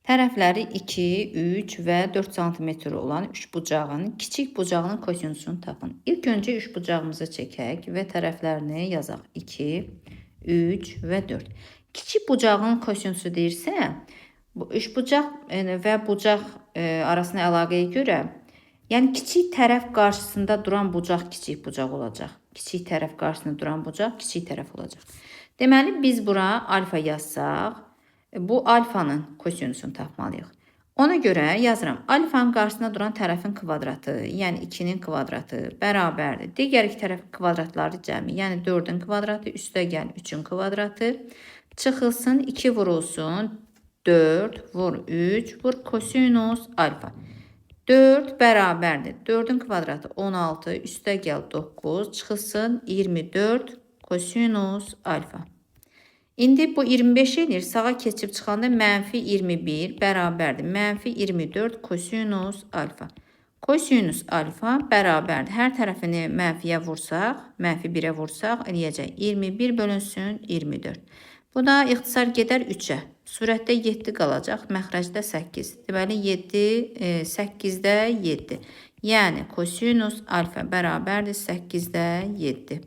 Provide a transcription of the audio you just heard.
Tərəfləri 2, 3 və 4 sm olan üçbucağın kiçik bucağının kosinusunu tapın. İlk öncə üçbucağımızı çəkək və tərəflərini yazaq. 2, 3 və 4. Kiçik bucağın kosinusu deyirsə, bu üçbucaq və bucaq arasında əlaqəyə görə, yəni kiçik tərəf qarşısında duran bucaq kiçik bucaq olacaq. Kiçik tərəf qarşısında duran bucaq kiçik tərəf olacaq. Deməli, biz bura alfa yazsaq, bu alfanın kosinusunu tapmalıyıq. Ona görə yazıram. Alfanın qarşısında duran tərəfin kvadratı, yəni 2-nin kvadratı bərabərdir. Digər iki tərəfin kvadratları cəmi, yəni 4-ün kvadratı üstəgəl 3-ün kvadratı. Çıxılsın, 2 vurulsun, 4 vur 3 vur kosinus alfa. 4 bərabərdir. 4-ün kvadratı 16 üstəgəl 9 çıxılsın 24 kosinus alfa. İndi bu 25 edir. Sağa keçib çıxanda mənfi 21 bərabərdir. Mənfi 24 kosinus alfa. Kosinus alfa bərabərdir. Hər tərəfini mənfiyə vursaq, mənfi 1-ə vursaq, eləyəcək 21 bölünsün 24. Bu da ixtisar gedər 3-ə. Surətdə 7 qalacaq, məxrəcdə 8. Deməli 7, 8-də 7. Yəni kosinus alfa bərabərdir 8-də 7.